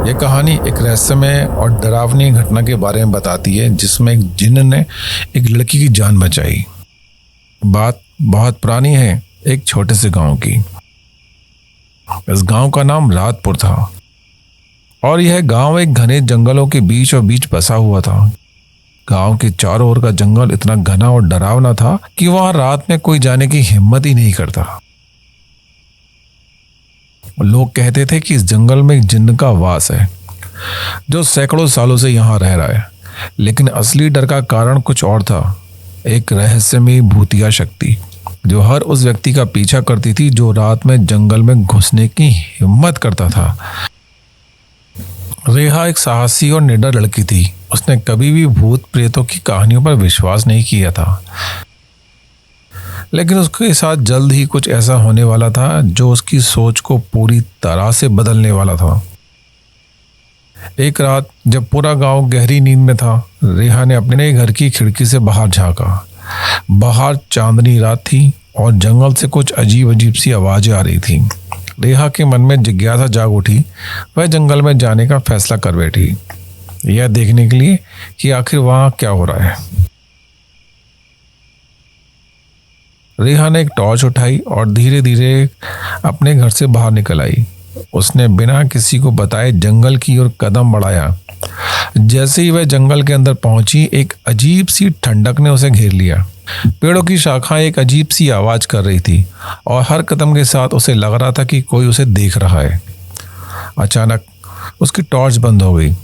यह कहानी एक रहस्यमय और डरावनी घटना के बारे में बताती है जिसमें एक जिन्न ने एक लड़की की जान बचाई। बात बहुत पुरानी है, एक छोटे से गांव की। इस गांव का नाम रातपुर था और यह गांव एक घने जंगलों के बीचों बीच बसा हुआ था। गांव के चारों ओर का जंगल इतना घना और डरावना था कि वहां रात में कोई जाने की हिम्मत ही नहीं करता। लोग कहते थे कि इस जंगल में एक जिन्न का वास है जो सैकड़ों सालों से यहाँ रह रहा है, लेकिन असली डर का कारण कुछ और था। एक रहस्यमयी भूतिया शक्ति जो हर उस व्यक्ति का पीछा करती थी जो रात में जंगल में घुसने की हिम्मत करता था। रेहा एक साहसी और निडर लड़की थी। उसने कभी भी भूत प्रेतों की कहानियों पर विश्वास नहीं किया था, लेकिन उसके साथ जल्द ही कुछ ऐसा होने वाला था जो उसकी सोच को पूरी तरह से बदलने वाला था। एक रात जब पूरा गांव गहरी नींद में था, रेहा ने अपने नए घर की खिड़की से बाहर झांका। बाहर चांदनी रात थी और जंगल से कुछ अजीब अजीब सी आवाजें आ रही थी। रेहा के मन में जिज्ञासा जाग उठी। वह जंगल में जाने का फैसला कर बैठी, यह देखने के लिए कि आखिर वहां क्या हो रहा है। रेहा ने एक टॉर्च उठाई और धीरे धीरे अपने घर से बाहर निकल आई। उसने बिना किसी को बताए जंगल की ओर कदम बढ़ाया। जैसे ही वह जंगल के अंदर पहुंची, एक अजीब सी ठंडक ने उसे घेर लिया। पेड़ों की शाखाएं एक अजीब सी आवाज कर रही थी और हर कदम के साथ उसे लग रहा था कि कोई उसे देख रहा है। अचानक उसकी टॉर्च बंद हो गई।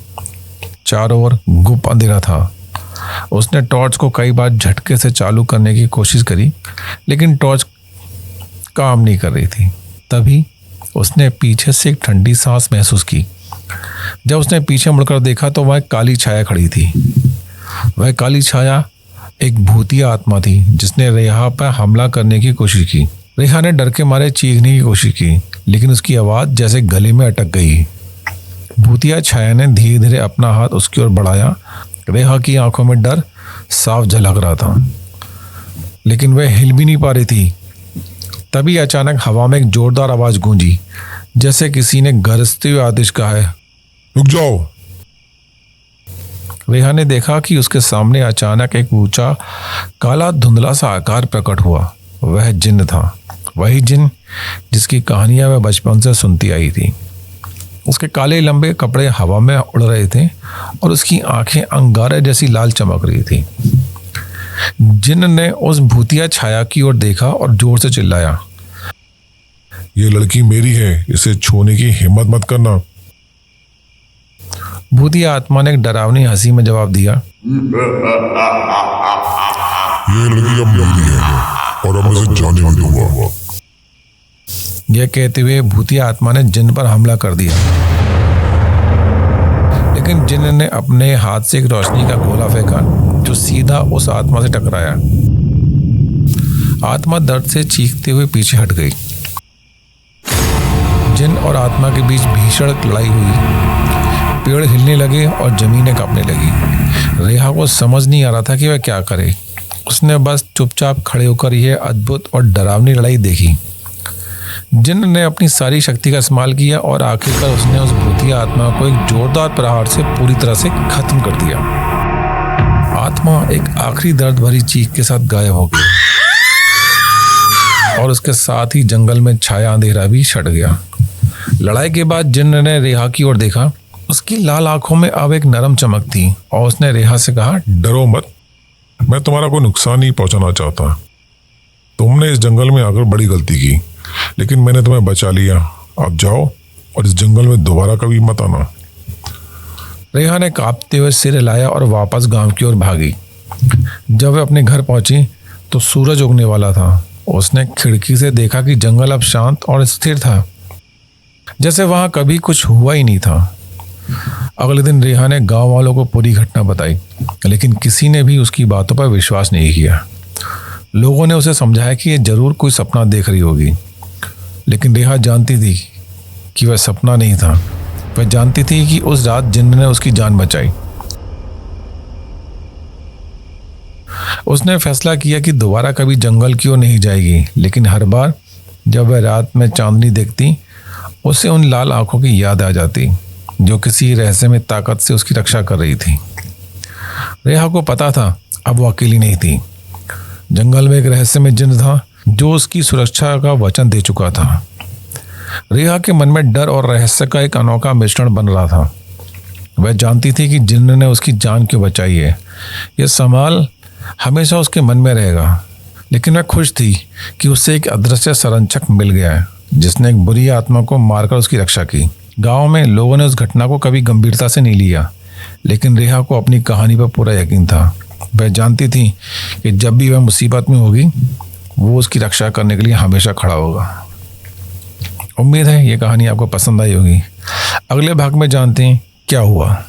चारों ओर गुप अंधेरा था। उसने टॉर्च को कई बार झटके से चालू करने की कोशिश करी, लेकिन टॉर्च काम नहीं कर रही थी। तभी उसने पीछे से एक ठंडी सांस महसूस की। जब उसने पीछे मुड़कर देखा तो वह काली छाया खड़ी थी। वह काली छाया एक भूतिया आत्मा थी जिसने रेहा पर हमला करने की कोशिश की। रेहा ने डर के मारे चीखने की कोशिश की, लेकिन उसकी आवाज़ जैसे गले में अटक गई। भूतिया छाया ने धीरे धीरे अपना हाथ उसकी ओर बढ़ाया। रेहा की आंखों में डर साफ झलक रहा था, लेकिन वह हिल भी नहीं पा रही थी। तभी अचानक हवा में एक जोरदार आवाज गूंजी, जैसे किसी ने गरजते हुए आदेश कहा है, रुक जाओ। रेहा ने देखा कि उसके सामने अचानक एक ऊंचा काला धुंधला सा आकार प्रकट हुआ। वह जिन्न था, वही जिन्न जिसकी कहानियां वह बचपन से सुनती आई थी। उसके काले लंबे कपड़े हवा में उड़ रहे थे और उसकी आंखें अंगारे जैसी लाल चमक रही थी। जिन्न ने उस भूतिया छाया की ओर देखा और जोर से चिल्लाया, ये लड़की मेरी है, इसे छूने की हिम्मत मत करना। भूतिया आत्मा ने एक डरावनी हंसी में जवाब दिया, ये लड़की अब मेरी है और अब मैं इसे जाने नहीं दूंगा। यह कहते हुए भूतिया आत्मा ने जिन्न पर हमला कर दिया, लेकिन जिन्न ने अपने हाथ से एक रोशनी का गोला फेंका जो सीधा उस आत्मा से टकराया। आत्मा दर्द से चीखते हुए पीछे हट गई। जिन्न और आत्मा के बीच भीषण लड़ाई हुई। पेड़ हिलने लगे और जमीनें कांपने लगी। रेहा को समझ नहीं आ रहा था कि वह क्या करे। उसने बस चुपचाप खड़े होकर यह अद्भुत और डरावनी लड़ाई देखी। जिन्न ने अपनी सारी शक्ति का इस्तेमाल किया और आखिरकार उसने उस भूतिया आत्मा को एक जोरदार प्रहार से पूरी तरह से खत्म कर दिया। आत्मा एक आखिरी दर्द भरी चीख के साथ गायब हो गई और उसके साथ ही जंगल में छाया अंधेरा भी छट गया। लड़ाई के बाद जिन्न ने रेहा की ओर देखा। उसकी लाल आंखों में अब एक नरम चमक थी और उसने रेहा से कहा, डरो मत, मैं तुम्हारा कोई नुकसान नहीं पहुंचाना चाहता। तुमने इस जंगल में आकर बड़ी गलती की, लेकिन मैंने तुम्हें बचा लिया। अब जाओ और इस जंगल में दोबारा कभी मत आना। रेहा ने कांपते हुए सिर हिलाया और वापस गांव की ओर भागी। जब वह अपने घर पहुंची तो सूरज उगने वाला था। उसने खिड़की से देखा कि जंगल अब शांत और स्थिर था, जैसे वहां कभी कुछ हुआ ही नहीं था। अगले दिन रेहा ने गांव वालों को पूरी घटना बताई, लेकिन किसी ने भी उसकी बातों पर विश्वास नहीं किया। लोगों ने उसे समझाया कि यह जरूर कोई सपना देख रही होगी, लेकिन रेहा जानती थी कि वह सपना नहीं था। वह जानती थी कि उस रात जिन्न ने उसकी जान बचाई। उसने फैसला किया कि दोबारा कभी जंगल की ओर नहीं जाएगी, लेकिन हर बार जब वह रात में चांदनी देखती, उसे उन लाल आंखों की याद आ जाती जो किसी रहस्यमय ताकत से उसकी रक्षा कर रही थी। रेहा को पता था अब वो अकेली नहीं थी। जंगल में एक रहस्यमय जिन्न था जो उसकी सुरक्षा का वचन दे चुका था। रेहा के मन में डर और रहस्य का एक अनोखा मिश्रण बन रहा था। वह जानती थी कि जिन्न ने उसकी जान क्यों बचाई है। यह सवाल हमेशा उसके मन में रहेगा, लेकिन वह खुश थी कि उससे एक अदृश्य संरक्षक मिल गया है जिसने एक बुरी आत्मा को मारकर उसकी रक्षा की। गांव में लोगों ने उस घटना को कभी गंभीरता से नहीं लिया, लेकिन रेहा को अपनी कहानी पर पूरा यकीन था। वह जानती थी कि जब भी वह मुसीबत में होगी वो उसकी रक्षा करने के लिए हमेशा खड़ा होगा। उम्मीद है ये कहानी आपको पसंद आई होगी। अगले भाग में जानते हैं क्या हुआ।